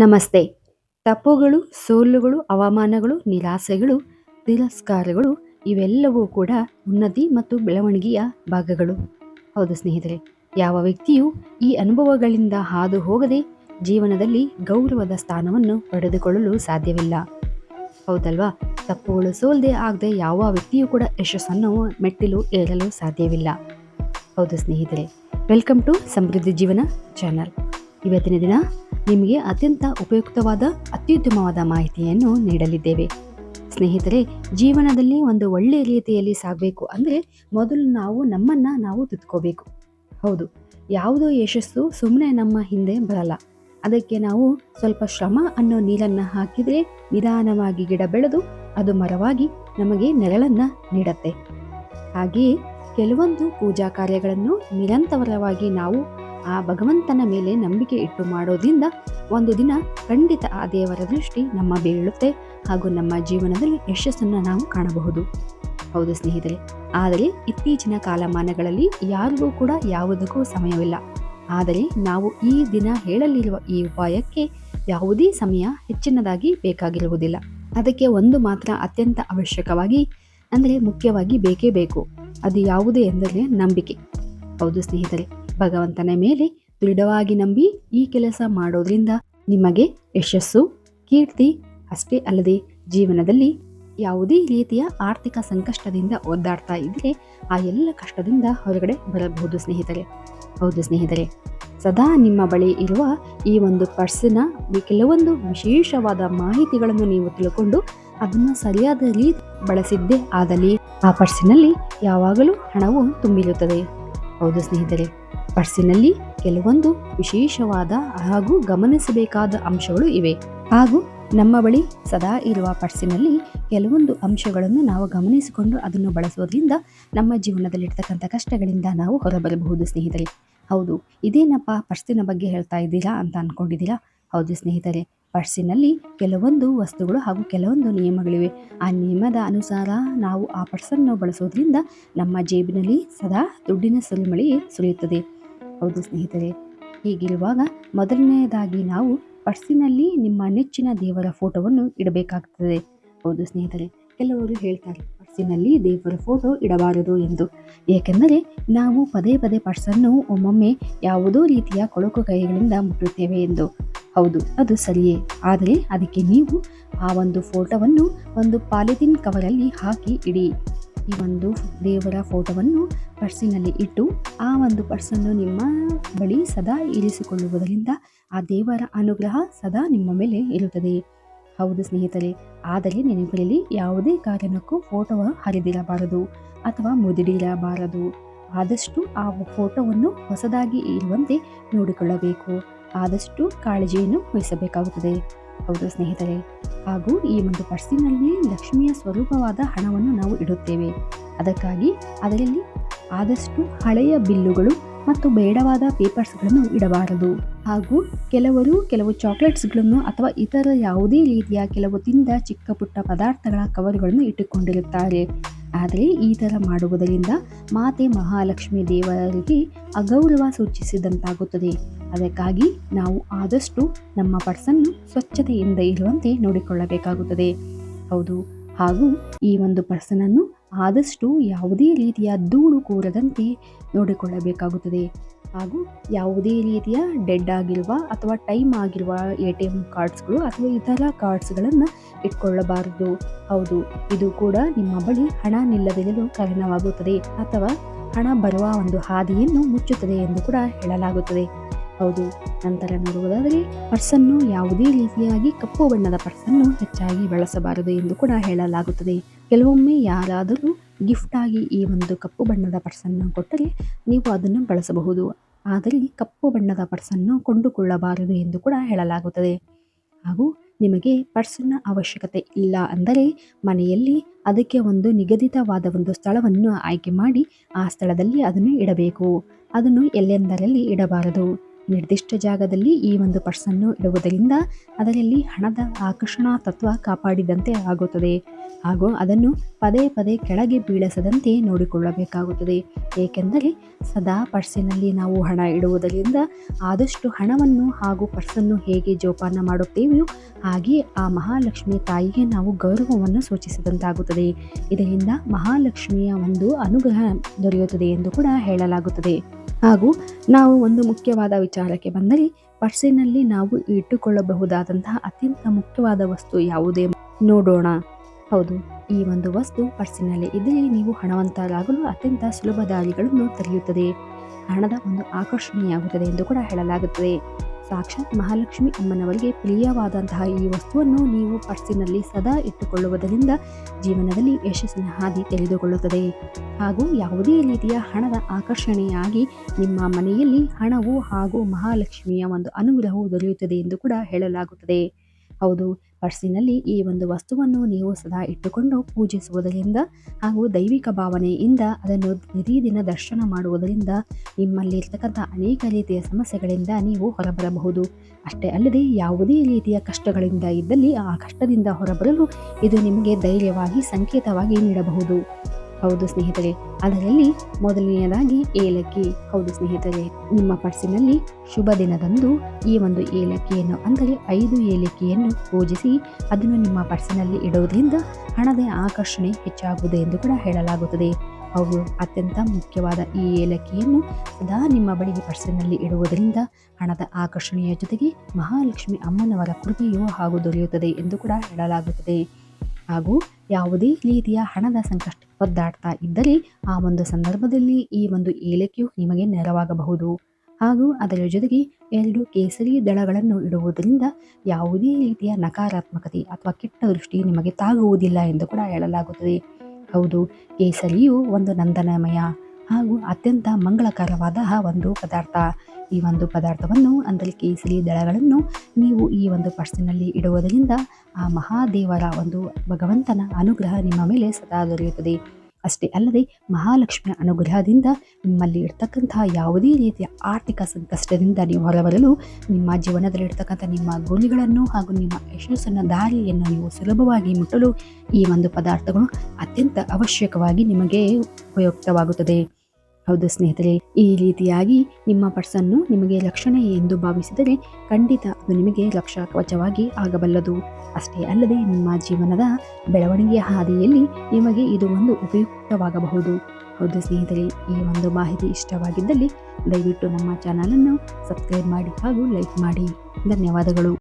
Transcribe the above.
ನಮಸ್ತೆ. ತಪ್ಪುಗಳು, ಸೋಲುಗಳು, ಅವಮಾನಗಳು, ನಿರಾಸೆಗಳು, ತಿರಸ್ಕಾರಗಳು ಇವೆಲ್ಲವೂ ಕೂಡ ಉನ್ನತಿ ಮತ್ತು ಬೆಳವಣಿಗೆಯ ಭಾಗಗಳು. ಹೌದು ಸ್ನೇಹಿತರೆ, ಯಾವ ವ್ಯಕ್ತಿಯೂ ಈ ಅನುಭವಗಳಿಂದ ಹಾದು ಹೋಗದೆ ಜೀವನದಲ್ಲಿ ಗೌರವದ ಸ್ಥಾನವನ್ನು ಪಡೆದುಕೊಳ್ಳಲು ಸಾಧ್ಯವಿಲ್ಲ. ಹೌದಲ್ವಾ? ತಪ್ಪುಗಳು ಸೋಲ್ದೆ ಆಗದೆ ಯಾವ ವ್ಯಕ್ತಿಯೂ ಕೂಡ ಯಶಸ್ಸನ್ನು ಮೆಟ್ಟಿಲು ಏರಲು ಸಾಧ್ಯವಿಲ್ಲ. ಹೌದು ಸ್ನೇಹಿತರೆ, ವೆಲ್ಕಮ್ ಟು ಸಮೃದ್ಧಿ ಜೀವನ ಚಾನಲ್. ಇವತ್ತಿನ ದಿನ ನಿಮಗೆ ಅತ್ಯಂತ ಉಪಯುಕ್ತವಾದ ಅತ್ಯುತ್ತಮವಾದ ಮಾಹಿತಿಯನ್ನು ನೀಡಲಿದ್ದೇವೆ. ಸ್ನೇಹಿತರೆ, ಜೀವನದಲ್ಲಿ ಒಂದು ಒಳ್ಳೆಯ ರೀತಿಯಲ್ಲಿ ಸಾಗಬೇಕು ಅಂದರೆ ಮೊದಲು ನಾವು ನಮ್ಮನ್ನು ನಾವು ತಿದ್ಕೋಬೇಕು. ಹೌದು, ಯಾವುದೋ ಯಶಸ್ಸು ಸುಮ್ಮನೆ ನಮ್ಮ ಹಿಂದೆ ಬರಲ್ಲ. ಅದಕ್ಕೆ ನಾವು ಸ್ವಲ್ಪ ಶ್ರಮ ಅನ್ನೋ ನೀರನ್ನು ಹಾಕಿದರೆ ನಿಧಾನವಾಗಿ ಗಿಡ ಬೆಳೆದು ಅದು ಮರವಾಗಿ ನಮಗೆ ನೆರಳನ್ನು ನೀಡುತ್ತೆ. ಹಾಗೆಯೇ ಕೆಲವೊಂದು ಪೂಜಾ ಕಾರ್ಯಗಳನ್ನು ನಿರಂತರವಾಗಿ ನಾವು ಆ ಭಗವಂತನ ಮೇಲೆ ನಂಬಿಕೆ ಇಟ್ಟು ಮಾಡೋದ್ರಿಂದ ಒಂದು ದಿನ ಖಂಡಿತ ಆ ದೇವರ ದೃಷ್ಟಿ ನಮ್ಮ ಬೀಳುತ್ತೆ ಹಾಗೂ ನಮ್ಮ ಜೀವನದಲ್ಲಿ ಯಶಸ್ಸನ್ನು ನಾವು ಕಾಣಬಹುದು. ಹೌದು ಸ್ನೇಹಿತರೆ, ಆದರೆ ಇತ್ತೀಚಿನ ಕಾಲಮಾನಗಳಲ್ಲಿ ಯಾರಿಗೂ ಕೂಡ ಯಾವುದಕ್ಕೂ ಸಮಯವಿಲ್ಲ. ಆದರೆ ನಾವು ಈ ದಿನ ಹೇಳಲಿರುವ ಈ ಉಪಾಯಕ್ಕೆ ಯಾವುದೇ ಸಮಯ ಹೆಚ್ಚಿನದಾಗಿ ಬೇಕಾಗಿರುವುದಿಲ್ಲ. ಅದಕ್ಕೆ ಒಂದು ಮಾತ್ರ ಅತ್ಯಂತ ಅವಶ್ಯಕವಾಗಿ ಅಂದರೆ ಮುಖ್ಯವಾಗಿ ಬೇಕೇ ಬೇಕು. ಅದು ಯಾವುದು ಎಂದರೆ ನಂಬಿಕೆ. ಹೌದು ಸ್ನೇಹಿತರೆ, ಭಗವಂತನ ಮೇಲೆ ದೃಢವಾಗಿ ನಂಬಿ ಈ ಕೆಲಸ ಮಾಡೋದ್ರಿಂದ ನಿಮಗೆ ಯಶಸ್ಸು, ಕೀರ್ತಿ ಅಷ್ಟೇ ಅಲ್ಲದೆ ಜೀವನದಲ್ಲಿ ಯಾವುದೇ ರೀತಿಯ ಆರ್ಥಿಕ ಸಂಕಷ್ಟದಿಂದ ಒದ್ದಾಡ್ತಾ ಇದ್ದರೆ ಆ ಎಲ್ಲ ಕಷ್ಟದಿಂದ ಹೊರಗಡೆ ಬರಬಹುದು ಸ್ನೇಹಿತರೆ. ಹೌದು ಸ್ನೇಹಿತರೆ, ಸದಾ ನಿಮ್ಮ ಬಳಿ ಇರುವ ಈ ಒಂದು ಪರ್ಸಿನ ಕೆಲವೊಂದು ವಿಶೇಷವಾದ ಮಾಹಿತಿಗಳನ್ನು ನೀವು ತಿಳ್ಕೊಂಡು ಅದನ್ನು ಸರಿಯಾದ ರೀತಿ ಬಳಸಿದ್ದೇ ಆದಲ್ಲಿ ಆ ಪರ್ಸಿನಲ್ಲಿ ಯಾವಾಗಲೂ ಹಣವು ತುಂಬಿರುತ್ತದೆ. ಹೌದು ಸ್ನೇಹಿತರೆ, ಪರ್ಸಿನಲ್ಲಿ ಕೆಲವೊಂದು ವಿಶೇಷವಾದ ಹಾಗೂ ಗಮನಿಸಬೇಕಾದ ಅಂಶಗಳು ಇವೆ. ಹಾಗೂ ನಮ್ಮ ಬಳಿ ಸದಾ ಇರುವ ಪರ್ಸಿನಲ್ಲಿ ಕೆಲವೊಂದು ಅಂಶಗಳನ್ನು ನಾವು ಗಮನಿಸಿಕೊಂಡು ಅದನ್ನು ಬಳಸೋದ್ರಿಂದ ನಮ್ಮ ಜೀವನದಲ್ಲಿರ್ತಕ್ಕಂಥ ಕಷ್ಟಗಳಿಂದ ನಾವು ಹೊರಬರಬಹುದು ಸ್ನೇಹಿತರೆ. ಹೌದು, ಇದೇನಪ್ಪ ಪರ್ಸಿನ ಬಗ್ಗೆ ಹೇಳ್ತಾ ಇದ್ದೀರಾ ಅಂತ ಅಂದ್ಕೊಂಡಿದ್ದೀರಾ? ಹೌದು ಸ್ನೇಹಿತರೆ, ಪರ್ಸಿನಲ್ಲಿ ಕೆಲವೊಂದು ವಸ್ತುಗಳು ಹಾಗೂ ಕೆಲವೊಂದು ನಿಯಮಗಳಿವೆ. ಆ ನಿಯಮದ ಅನುಸಾರ ನಾವು ಆ ಪರ್ಸನ್ನು ಬಳಸೋದ್ರಿಂದ ನಮ್ಮ ಜೇಬಿನಲ್ಲಿ ಸದಾ ದುಡ್ಡಿನ ಸುರಿಮಳೆ ಸುರಿಯುತ್ತದೆ. ಹೌದು ಸ್ನೇಹಿತರೆ, ಹೀಗಿರುವಾಗ ಮೊದಲನೆಯದಾಗಿ ನಾವು ಪರ್ಸಿನಲ್ಲಿ ನಿಮ್ಮ ನೆಚ್ಚಿನ ದೇವರ ಫೋಟೋವನ್ನು ಇಡಬೇಕಾಗುತ್ತದೆ. ಹೌದು ಸ್ನೇಹಿತರೆ, ಕೆಲವರು ಹೇಳ್ತಾರೆ ಪರ್ಸಿನಲ್ಲಿ ದೇವರ ಫೋಟೋ ಇಡಬಾರದು ಎಂದು. ಏಕೆಂದರೆ ನಾವು ಪದೇ ಪದೇ ಪರ್ಸನ್ನು ಒಮ್ಮೊಮ್ಮೆ ಯಾವುದೋ ರೀತಿಯ ಕೊಳಕು ಕೈಗಳಿಂದ ಮುಟ್ಟುತ್ತೇವೆ ಎಂದು. ಹೌದು, ಅದು ಸರಿಯೇ. ಆದರೆ ಅದಕ್ಕೆ ನೀವು ಆ ಒಂದು ಫೋಟೋವನ್ನು ಒಂದು ಪಾಲಿಥಿನ್ ಕವರಲ್ಲಿ ಹಾಕಿ ಇಡಿ. ಈ ಒಂದು ದೇವರ ಫೋಟೋವನ್ನು ಪರ್ಸಿನಲ್ಲಿ ಇಟ್ಟು ಆ ಒಂದು ಪರ್ಸನ್ನು ನಿಮ್ಮ ಬಳಿ ಸದಾ ಇರಿಸಿಕೊಳ್ಳುವುದರಿಂದ ಆ ದೇವರ ಅನುಗ್ರಹ ಸದಾ ನಿಮ್ಮ ಮೇಲೆ ಇರುತ್ತದೆ. ಹೌದು ಸ್ನೇಹಿತರೆ, ಆದರೆ ನೆನಪಿರಲಿ, ಯಾವುದೇ ಕಾರಣಕ್ಕೂ ಫೋಟೋ ಹರಿದಿರಬಾರದು ಅಥವಾ ಮುದಿಡಿರಬಾರದು. ಆದಷ್ಟು ಆ ಫೋಟೋವನ್ನು ಹೊಸದಾಗಿ ಇರುವಂತೆ ನೋಡಿಕೊಳ್ಳಬೇಕು. ಆದಷ್ಟು ಕಾಳಜಿಯನ್ನು ವಹಿಸಬೇಕಾಗುತ್ತದೆ. ಹೌದು ಸ್ನೇಹಿತರೆ, ಹಾಗೂ ಈ ಒಂದು ಪರ್ಸಿನಲ್ಲಿ ಲಕ್ಷ್ಮಿಯ ಸ್ವರೂಪವಾದ ಹಣವನ್ನು ನಾವು ಇಡುತ್ತೇವೆ. ಅದಕ್ಕಾಗಿ ಅದರಲ್ಲಿ ಆದಷ್ಟು ಹಳೆಯ ಬಿಲ್ಲುಗಳು ಮತ್ತು ಬೇಡವಾದ ಪೇಪರ್ಸ್ಗಳನ್ನು ಇಡಬಾರದು. ಹಾಗೂ ಕೆಲವು ಚಾಕ್ಲೇಟ್ಸ್ಗಳನ್ನು ಅಥವಾ ಇತರ ಯಾವುದೇ ರೀತಿಯ ಕೆಲವು ತಿಂದ ಚಿಕ್ಕ ಪುಟ್ಟ ಪದಾರ್ಥಗಳ ಕವರ್ಗಳನ್ನು ಇಟ್ಟುಕೊಂಡಿರುತ್ತಾರೆ. ಆದರೆ ಈ ಥರ ಮಾಡುವುದರಿಂದ ಮಾತೆ ಮಹಾಲಕ್ಷ್ಮಿ ದೇವರಿಗೆ ಅಗೌರವ ಸೂಚಿಸಿದಂತಾಗುತ್ತದೆ. ಅದಕ್ಕಾಗಿ ನಾವು ಆದಷ್ಟು ನಮ್ಮ ಪರ್ಸನ್ನು ಸ್ವಚ್ಛತೆಯಿಂದ ಇರುವಂತೆ ನೋಡಿಕೊಳ್ಳಬೇಕಾಗುತ್ತದೆ. ಹೌದು, ಹಾಗೂ ಈ ಒಂದು ಪರ್ಸನನ್ನು ಆದಷ್ಟು ಯಾವುದೇ ರೀತಿಯ ಧೂಳು ಕೂರದಂತೆ ನೋಡಿಕೊಳ್ಳಬೇಕಾಗುತ್ತದೆ. ಹಾಗೂ ಯಾವುದೇ ರೀತಿಯ ಡೆಡ್ ಆಗಿರುವ ಅಥವಾ ಟೈಮ್ ಆಗಿರುವ ATM ಕಾರ್ಡ್ಸ್ಗಳು ಅಥವಾ ಇತರ ಕಾರ್ಡ್ಸ್ಗಳನ್ನು ಇಟ್ಕೊಳ್ಳಬಾರದು. ಹೌದು, ಇದು ಕೂಡ ನಿಮ್ಮ ಬಳಿ ಹಣ ನಿಲ್ಲದಿರಲು ಕಾರಣವಾಗುತ್ತದೆ ಅಥವಾ ಹಣ ಬರುವ ಒಂದು ಹಾದಿಯನ್ನು ಮುಚ್ಚುತ್ತದೆ ಎಂದು ಕೂಡ ಹೇಳಲಾಗುತ್ತದೆ. ಹೌದು, ನಂತರ ನೋಡುವುದಾದರೆ ಪರ್ಸನ್ನು ಯಾವುದೇ ರೀತಿಯಾಗಿ ಕಪ್ಪು ಬಣ್ಣದ ಪರ್ಸನ್ನು ಹೆಚ್ಚಾಗಿ ಬಳಸಬಾರದು ಎಂದು ಕೂಡ ಹೇಳಲಾಗುತ್ತದೆ. ಕೆಲವೊಮ್ಮೆ ಯಾರಾದರೂ ಗಿಫ್ಟ್ ಆಗಿ ಈ ಒಂದು ಕಪ್ಪು ಬಣ್ಣದ ಪರ್ಸನ್ನು ಕೊಟ್ಟರೆ ನೀವು ಅದನ್ನು ಬಳಸಬಹುದು. ಆದರೆ ಕಪ್ಪು ಬಣ್ಣದ ಪರ್ಸನ್ನು ಕೊಂಡುಕೊಳ್ಳಬಾರದು ಎಂದು ಕೂಡ ಹೇಳಲಾಗುತ್ತದೆ. ಹಾಗೂ ನಿಮಗೆ ಪರ್ಸನ್ನ ಅವಶ್ಯಕತೆ ಇಲ್ಲ ಅಂದರೆ ಮನೆಯಲ್ಲಿ ಅದಕ್ಕೆ ಒಂದು ನಿಗದಿತವಾದ ಒಂದು ಸ್ಥಳವನ್ನು ಆಯ್ಕೆ ಮಾಡಿ ಆ ಸ್ಥಳದಲ್ಲಿ ಅದನ್ನು ಇಡಬೇಕು. ಅದನ್ನು ಎಲ್ಲೆಂದರಲ್ಲಿ ಇಡಬಾರದು. ನಿರ್ದಿಷ್ಟ ಜಾಗದಲ್ಲಿ ಈ ಒಂದು ಪರ್ಸನ್ನು ಇಡುವುದರಿಂದ ಅದರಲ್ಲಿ ಹಣದ ಆಕರ್ಷಣಾ ತತ್ವ ಕಾಪಾಡಿದಂತೆ ಆಗುತ್ತದೆ ಹಾಗೂ ಅದನ್ನು ಪದೇ ಪದೇ ಕೆಳಗೆ ಬೀಳಿಸದಂತೆ ನೋಡಿಕೊಳ್ಳಬೇಕಾಗುತ್ತದೆ. ಏಕೆಂದರೆ ಸದಾ ಪರ್ಸಿನಲ್ಲಿ ನಾವು ಹಣ ಇಡುವುದರಿಂದ ಆದಷ್ಟು ಹಣವನ್ನು ಹಾಗೂ ಪರ್ಸನ್ನು ಹೇಗೆ ಜೋಪಾನ ಮಾಡುತ್ತೇವೆಯೋ ಹಾಗೆ ಆ ಮಹಾಲಕ್ಷ್ಮಿ ತಾಯಿಗೆ ನಾವು ಗೌರವವನ್ನು ಸೂಚಿಸಿದಂತಾಗುತ್ತದೆ. ಇದರಿಂದ ಮಹಾಲಕ್ಷ್ಮಿಯ ಒಂದು ಅನುಗ್ರಹ ದೊರೆಯುತ್ತದೆ ಎಂದು ಕೂಡ ಹೇಳಲಾಗುತ್ತದೆ. ಹಾಗೂ ನಾವು ಒಂದು ಮುಖ್ಯವಾದ ವಿಚಾರಕ್ಕೆ ಬಂದರೆ, ಪರ್ಸಿನಲ್ಲಿ ನಾವು ಇಟ್ಟುಕೊಳ್ಳಬಹುದಾದಂತಹ ಅತ್ಯಂತ ಮುಖ್ಯವಾದ ವಸ್ತು ಯಾವುದೇ ನೋಡೋಣ. ಹೌದು, ಈ ಒಂದು ವಸ್ತು ಪರ್ಸಿನಲ್ಲಿ ಇದ್ದರೆ ನೀವು ಹಣವಂತರಾಗಲು ಅತ್ಯಂತ ಸುಲಭ ದಾರಿಗಳನ್ನು ತೆರೆಯುತ್ತದೆ. ಹಣದ ಒಂದು ಆಕರ್ಷಣೆಯಾಗುತ್ತದೆ ಎಂದು ಕೂಡ ಹೇಳಲಾಗುತ್ತದೆ. ಸಾಕ್ಷಾತ್ ಮಹಾಲಕ್ಷ್ಮಿ ಅಮ್ಮನವರಿಗೆ ಪ್ರಿಯವಾದಂತಹ ಈ ವಸ್ತುವನ್ನು ನೀವು ಪರ್ಸಿನಲ್ಲಿ ಸದಾ ಇಟ್ಟುಕೊಳ್ಳುವುದರಿಂದ ಜೀವನದಲ್ಲಿ ಯಶಸ್ಸಿನ ಹಾದಿ ತೆರೆದುಕೊಳ್ಳುತ್ತದೆ ಹಾಗೂ ಯಾವುದೇ ರೀತಿಯ ಹಣದ ಆಕರ್ಷಣೆಯಾಗಿ ನಿಮ್ಮ ಮನೆಯಲ್ಲಿ ಹಣವು ಹಾಗೂ ಮಹಾಲಕ್ಷ್ಮಿಯ ಒಂದು ಅನುಗ್ರಹವು ದೊರೆಯುತ್ತದೆ ಎಂದು ಕೂಡ ಹೇಳಲಾಗುತ್ತದೆ. ಹೌದು, ಪರ್ಸಿನಲ್ಲಿ ಈ ಒಂದು ವಸ್ತುವನ್ನು ನೀವು ಸದಾ ಇಟ್ಟುಕೊಂಡು ಪೂಜಿಸುವುದರಿಂದ ಹಾಗೂ ದೈವಿಕ ಭಾವನೆಯಿಂದ ಅದನ್ನು ಪ್ರತಿದಿನ ದರ್ಶನ ಮಾಡುವುದರಿಂದ ನಿಮ್ಮಲ್ಲಿ ಇರ್ತಕ್ಕಂಥ ಅನೇಕ ರೀತಿಯ ಸಮಸ್ಯೆಗಳಿಂದ ನೀವು ಹೊರಬರಬಹುದು. ಅಷ್ಟೇ ಅಲ್ಲದೆ ಯಾವುದೇ ರೀತಿಯ ಕಷ್ಟಗಳಿಂದ ಇದ್ದಲ್ಲಿ ಆ ಕಷ್ಟದಿಂದ ಹೊರಬರಲು ಇದು ನಿಮಗೆ ಧೈರ್ಯವಾಗಿ ಸಂಕೇತವಾಗಿ ನೀಡಬಹುದು. ಹೌದು ಸ್ನೇಹಿತರೆ, ಅದರಲ್ಲಿ ಮೊದಲನೆಯದಾಗಿ ಏಲಕ್ಕಿ. ಹೌದು ಸ್ನೇಹಿತರೆ, ನಿಮ್ಮ ಪರ್ಸಿನಲ್ಲಿ ಶುಭ ದಿನದಂದು ಈ ಒಂದು ಏಲಕ್ಕಿಯನ್ನು ಅಂದರೆ 5 ಏಲಕ್ಕಿಯನ್ನು ಪೂಜಿಸಿ ಅದನ್ನು ನಿಮ್ಮ ಪರ್ಸಿನಲ್ಲಿ ಇಡುವುದರಿಂದ ಹಣದ ಆಕರ್ಷಣೆ ಹೆಚ್ಚಾಗುವುದು ಎಂದು ಕೂಡ ಹೇಳಲಾಗುತ್ತದೆ. ಹೌದು, ಅತ್ಯಂತ ಮುಖ್ಯವಾದ ಈ ಏಲಕ್ಕಿಯನ್ನು ಸದಾ ನಿಮ್ಮ ಬಳಿ ಪರ್ಸಿನಲ್ಲಿ ಇಡುವುದರಿಂದ ಹಣದ ಆಕರ್ಷಣೆಯ ಜೊತೆಗೆ ಮಹಾಲಕ್ಷ್ಮಿ ಅಮ್ಮನವರ ಕೃಪೆಯೂ ಹಾಗೂ ದೊರೆಯುತ್ತದೆ ಎಂದು ಕೂಡ ಹೇಳಲಾಗುತ್ತದೆ. ಹಾಗೂ ಯಾವುದೇ ರೀತಿಯ ಹಣದ ಸಂಕಷ್ಟ ಒದ್ದಾಡ್ತಾ ಇದ್ದರೆ ಆ ಒಂದು ಸಂದರ್ಭದಲ್ಲಿ ಈ ಒಂದು ಏಲಕ್ಕಿಯು ನಿಮಗೆ ನೆರವಾಗಬಹುದು. ಹಾಗೂ ಅದರ ಜೊತೆಗೆ 2 ಕೇಸರಿ ದಳಗಳನ್ನು ಇಡುವುದರಿಂದ ಯಾವುದೇ ರೀತಿಯ ನಕಾರಾತ್ಮಕತೆ ಅಥವಾ ಕೆಟ್ಟ ದೃಷ್ಟಿ ನಿಮಗೆ ತಾಗುವುದಿಲ್ಲ ಎಂದು ಕೂಡ ಹೇಳಲಾಗುತ್ತದೆ. ಹೌದು, ಕೇಸರಿಯು ಒಂದು ನಂದನಮಯ ಹಾಗೂ ಅತ್ಯಂತ ಮಂಗಳಕರವಾದ ಒಂದು ಪದಾರ್ಥ. ಈ ಒಂದು ಪದಾರ್ಥವನ್ನು ಅಂದರೆ ಕೇಸರಿ ದಳಗಳನ್ನು ನೀವು ಈ ಒಂದು ಪರ್ಸಿನಲ್ಲಿ ಇಡುವುದರಿಂದ ಆ ಮಹಾದೇವರ ಒಂದು ಭಗವಂತನ ಅನುಗ್ರಹ ನಿಮ್ಮ ಮೇಲೆ ಸದಾ ದೊರೆಯುತ್ತದೆ. ಅಷ್ಟೇ ಅಲ್ಲದೆ ಮಹಾಲಕ್ಷ್ಮಿಯ ಅನುಗ್ರಹದಿಂದ ನಿಮ್ಮಲ್ಲಿ ಇರ್ತಕ್ಕಂತಹ ಯಾವುದೇ ರೀತಿಯ ಆರ್ಥಿಕ ಸಂಕಷ್ಟದಿಂದ ನೀವು ಹೊರಬರಲು ನಿಮ್ಮ ಜೀವನದಲ್ಲಿರ್ತಕ್ಕಂಥ ನಿಮ್ಮ ಗುರಿಗಳನ್ನು ಹಾಗೂ ನಿಮ್ಮ ಯಶಸ್ಸಿನ ದಾರಿಯನ್ನು ನೀವು ಸುಲಭವಾಗಿ ಮುಟ್ಟಲು ಈ ಒಂದು ಪದಾರ್ಥಗಳು ಅತ್ಯಂತ ಅವಶ್ಯಕವಾಗಿ ನಿಮಗೆ ಉಪಯುಕ್ತವಾಗುತ್ತದೆ. ಹೌದು ಸ್ನೇಹಿತರೆ, ಈ ರೀತಿಯಾಗಿ ನಿಮ್ಮ ಪರ್ಸನ್ನು ನಿಮಗೆ ರಕ್ಷಣೆ ಎಂದು ಭಾವಿಸಿದರೆ ಖಂಡಿತ ಅದು ನಿಮಗೆ ರಕ್ಷಾ ಕವಚವಾಗಿ ಆಗಬಲ್ಲದು. ಅಷ್ಟೇ ಅಲ್ಲದೆ ನಿಮ್ಮ ಜೀವನದ ಬೆಳವಣಿಗೆಯ ಹಾದಿಯಲ್ಲಿ ನಿಮಗೆ ಇದು ಒಂದು ಉಪಯುಕ್ತವಾಗಬಹುದು. ಹೌದು ಸ್ನೇಹಿತರೆ, ಈ ಒಂದು ಮಾಹಿತಿ ಇಷ್ಟವಾಗಿದ್ದಲ್ಲಿ ದಯವಿಟ್ಟು ನಮ್ಮ ಚಾನಲನ್ನು ಸಬ್ಸ್ಕ್ರೈಬ್ ಮಾಡಿ ಹಾಗೂ ಲೈಕ್ ಮಾಡಿ. ಧನ್ಯವಾದಗಳು.